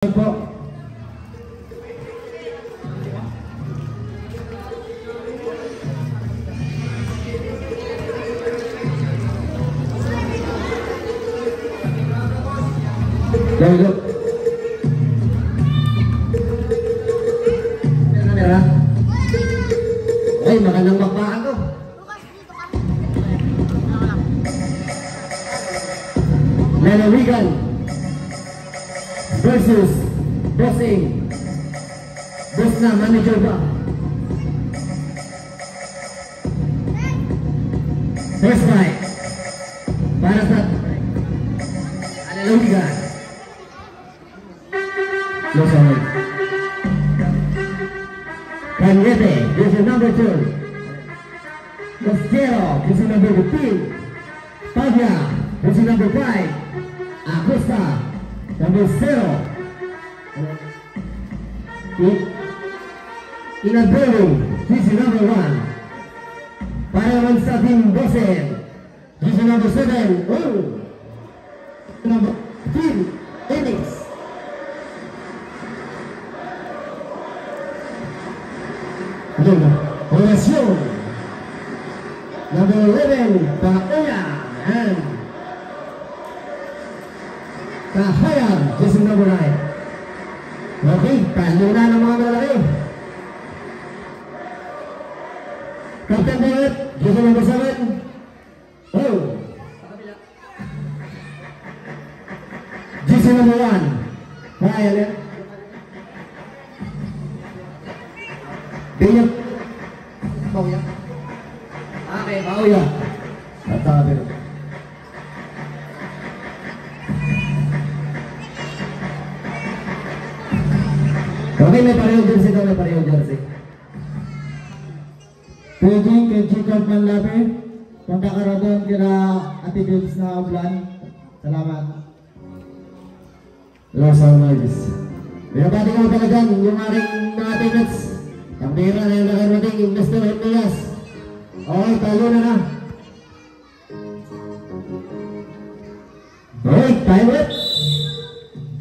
po. Very good. Kamera. Ay, magandang bakbakan to. Lalawigan versus Bossing. Boss na, manager ba? First fight para sa Lalawigan. Los Angeles. Cañete, this is number 2. Costero, this is number 15. Pavia, this is number 5. Acosta, number 0. Inadero, this is number 1. Para naman sa team Bossing, this is number 7. Oh. Number 3, Phoenix. Oración. Number 11, Paola and Kahayan, this is number 9. Okay, talo na ng mga malalaki. Captain David, this is number 7. Oh. This is number 1. Ryan, eh? Binyag. Bauya. Okay, Bauya. At sabi. Okay, may parehong jersey daw, may parehong jersey. Pwedeng kay Jacob Manlape, pagkakaroon kina Ate Bibs na Ublan. Salamat. Los Angeles. Binabati ko talagang yung aking mga teammates. Ang pera na yung nakarating yung Mr. Hermias. Okay, talo na na. Okay, time it.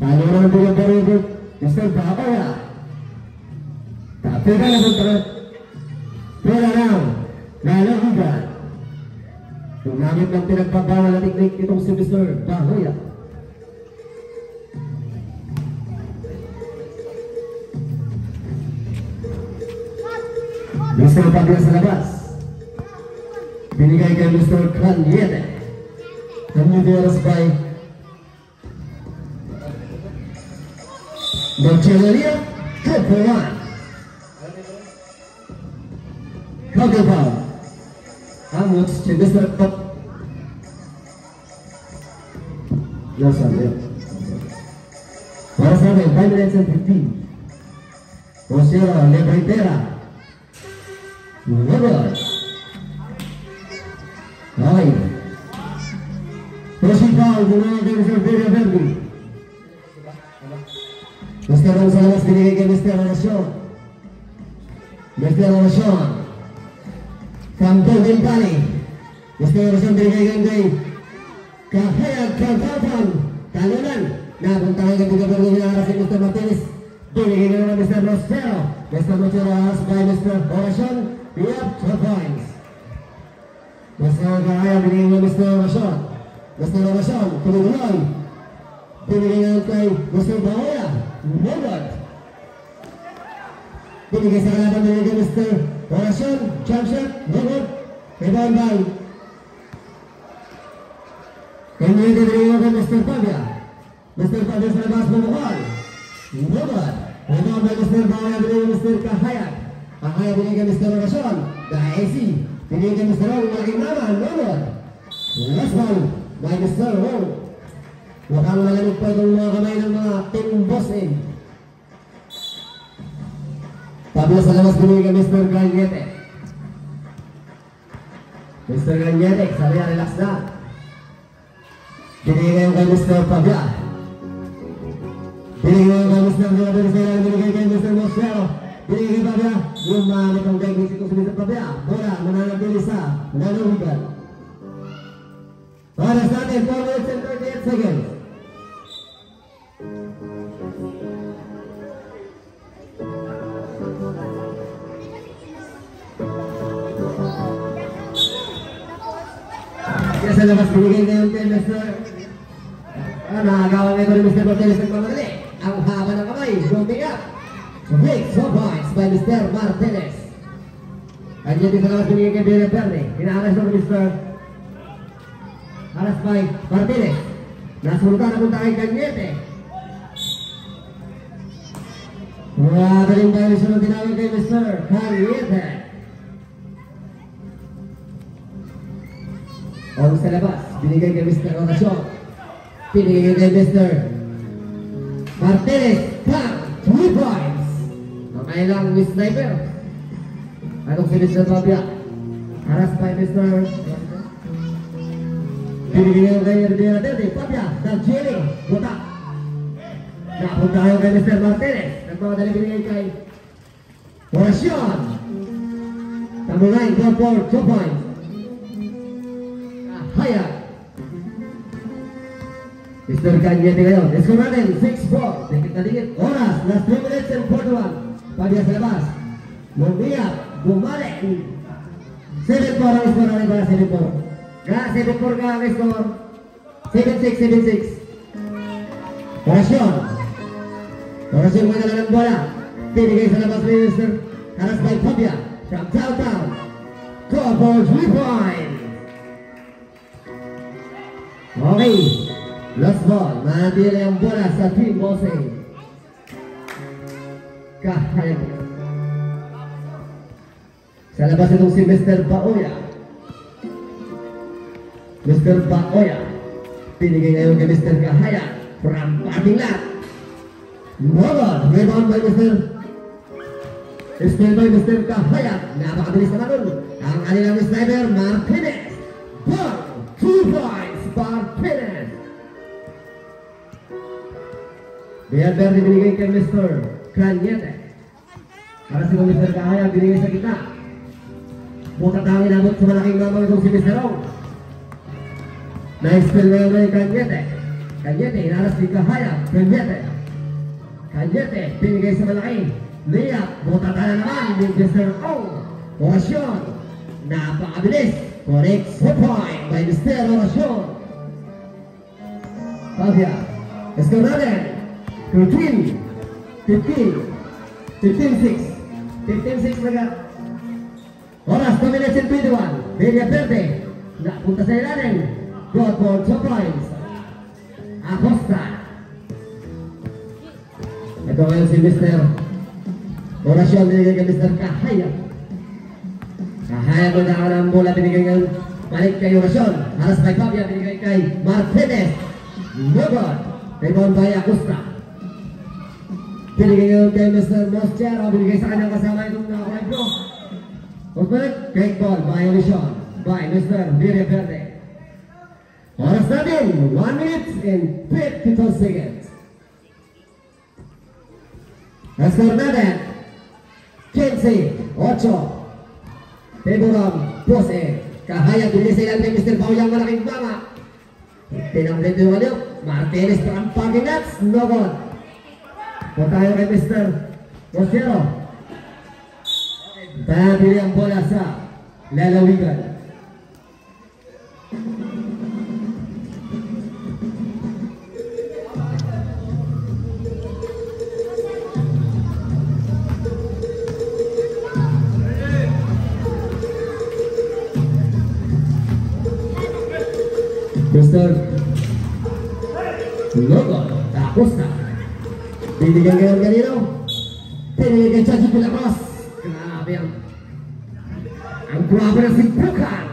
Talo na ng bilang paribig. Mr. Bacoya. Tapi ka na sa tarat. Pera lang. Lalahigan. Tumamit ng pinagpabawal na teknik itong si Mr. Bacoya. Mr. Pagla sa labas. Binigay kay Mr. Cañete. Cañeteros by Moncheleria. Good for 1. Kagabal. Amos to Mr. Pop. Los Angeles. Para sa amin, 5 minutes and 15. Rosera Lebritera. Robert. Okay. Proceed foul, gumawa kay Mr. Vera Verdi. Mr. Gonzalez binigay kay Mr. Relacion. Mr. Relacion. From Golden Valley. Mr. Relacion binigay kay Kahayag Kagatan. Talunan. Napuntahan kay Mr. Verdi na si Mr. Martinez. Binigay kay Mr. Rosero. Mr. Macheras by Mr. Relacion. Yep, 2 points. Mr. Kahayag binigay kay Mr. Relacion. Mr. Relacion, tuloy-tuloy. Binigay ngayon kay Mr. Baoya. Robert. Binigay sa kalaban binigay kay Mr. Relacion. Jump shot. Robert. Rebound by Cañete binigay kay Mr. Pavia. Mr. Pavia sa labas bumukal. Robert. Rebound by Mr. Baoya binigay kay Mr. Kahayag. Kahayag binigay kay Mr. Relacion. The AC. Binigay kay Mr. Ong. Laging naman. Robert. Last ball by Mr. Ong. Mukhang malamig pa itong mga kamay ng mga team Bossing. Pablo sa labas binigay kay Mr. Cañete. Mr. Cañete, sabi niya, relax na. Binigay ngayon kay Mr. Pabia. Binigay ngayon kay Mr. Venezuela. Binigay kay Mr. Mosquero. Binigay kay Pabia. Gumamit ang technique ito si Mr. Pabia. Bola, mananabili sa Lalawigan. Para sa atin, 4 minutes and 38 seconds. sa labas, binigay ngayon kay Mr. Nakagawa ngayon ni Mr. Martinez ng mamadali. Ang haba ng kamay, bumping up. Breaks 4 points by Mr. Martinez. Kanyete sa labas, binigay kay Billy Verde. Pinaalas na Mr. Alas by Martinez. Nasulutan na punta kay Kanyete. Madaling tayo sunod tinawag kay Mr. Kanyete. O sa labas, binigay kay Mr. Oracion. Binigay kay Mr. Martinez. Count 3 points. Ang kailang sniper. Anong si Mr. Fabia? Haras by Mr. Binigay kay Herbiera Verde. Fabia, Daljiri, buta. Napunta kayo kay Mr. Martinez. Nagmamadali binigay kay Oracion. Tamunay, go for 2 points. Hayat. Mr. Kanyete ngayon. Score natin, 6-4. Dikit na dikit. Oras, last 3 minutes and 41. Pagya sa labas. Lumiyak, bumalik. 7-4 ang score natin para 7-4. Kaya 7-4 ka ang score. 7-6, 7-6. Oracion. Oracion mo na ng bola. Pinigay sa labas ni Mr. Haras by Fabia. From downtown. Go for 3 points. Okay. Last ball. Manatili ang bola sa team bossing. Kahayag. Sa labas itong si Mr. Baoya. Mr. Baoya. Pinigay ngayon kay Mr. Kahayag. From parting lot. Ball. Rebound by Mr. Still by Mr. Kahayag. Napakabilis naman nun. Ang kanilang sniper, Martinez. Ball. 2 points. Martinez. Biar Verde binigay kay Mr. Kanyete. Para si Mr. Kahayag binigay sa kita. Bukat ang inabot sa malaking mamang itong si Mr. Ong. Nice fill ngayon kay Kanyete. Kanyete, inalas ni Kahayag. Kanyete, binigay sa malaki. Liyak, bukat na naman ni Mr. Ong. Oracion, napakabilis. Correct 4 point by Mr. Oracion. Fabia, score natin. 13, 15, 15-6. 15-6 naga. Oras, 2 minutes and 21. Media Verde. Napunta sa ilalim. Good for 2 points. Acosta. Ito ngayon si Mr. Oracion. Binigay kay Mr. Kahayag. Kahayag ko na ang bola. Binigay ngayon. Balik kay Oracion. Haras by Fabia. Binigay kay Martinez. Nugod. Rebound by Acosta. Binigay ngayon kay Mr. Mosquero. Binigay sa kanyang kasama itong nakakuhay bro. Pagbalit, great ball, violation by Mr. Media Verde. Oras natin, 1 minute and 52 seconds. Score natin, 15-8. Teburam, 12. Kahayag, binigay sa ilan kay Mr. Bauyang malaking banga. Pinang-rito yung aliyok. Martinez from parking lots, no good. Punta tayo kay Mr. Mosquero. Pabili ang bola sa lalawigan. Mr. Logo, tapos na. Binigyan ngayon kanino? Pinigyan kay Chachi Pilacos. Grabe ang guwapo ng simpukan.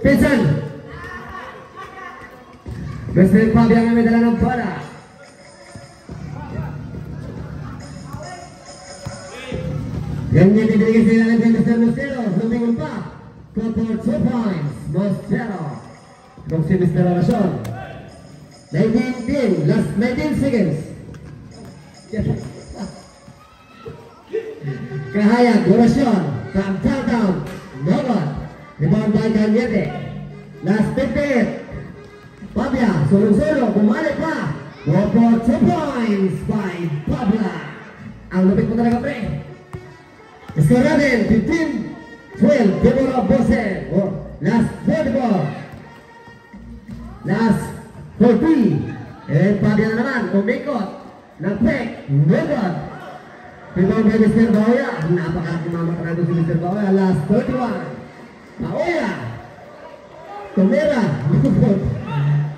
Pinsan. Mr. Fabi ang may dala ng bola. Ganyan ibigay sa ilalim kay Mr. Mosquero. Lumingon pa. Go for 2 points. Mosquero. Kung si Mr. Oracion. 19 last 19 seconds. Kahayag, Oracion, from downtown, Nogod, rebound by Kanyete. Last 58. Fabia, sulong-sulong, bumalik pa. Go for 2 points by Fabia. Ang lupit mo talaga, pre. Score natin, 15-12, Deborah Bose. Last 44. Last 40. And Fabia na naman, umikot. Nag-pick. Good. Rebound by Mr. Baoya. Napakalaking mamakarado si Mr. Baoya. Last 31. Baoya. Tumira.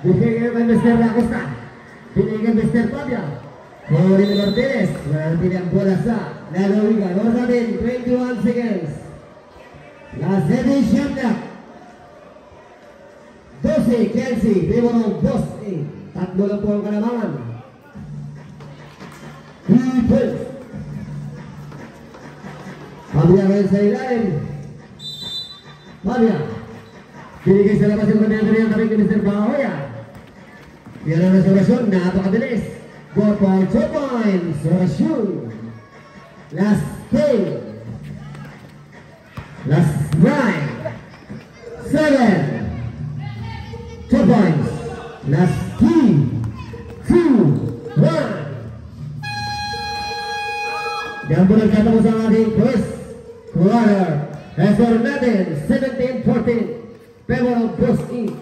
Bigay by Mr. Acosta. Binigay Mr. Fabia. Jorge Martinez. Nanatili ang bola sa Lalawiga. Northern 21 seconds. Last edition na. 12, Kelsey, Bimorong, Boss A. Tatlo lang po ang kalamangan. Defense. Fabia ngayon sa ilalim. Fabia. Binigay sa labas yung kanyang tabi ni Mr. Bahoya. Yan ang restoration, napakabilis. 4 points, 2 points. Restoration. Last 10. Last 9. 7. 2 points. Last 3, 2, 1. Yan po nagtatapos ang ating first quarter. Score natin 17-14. Pemorong Boss Inc.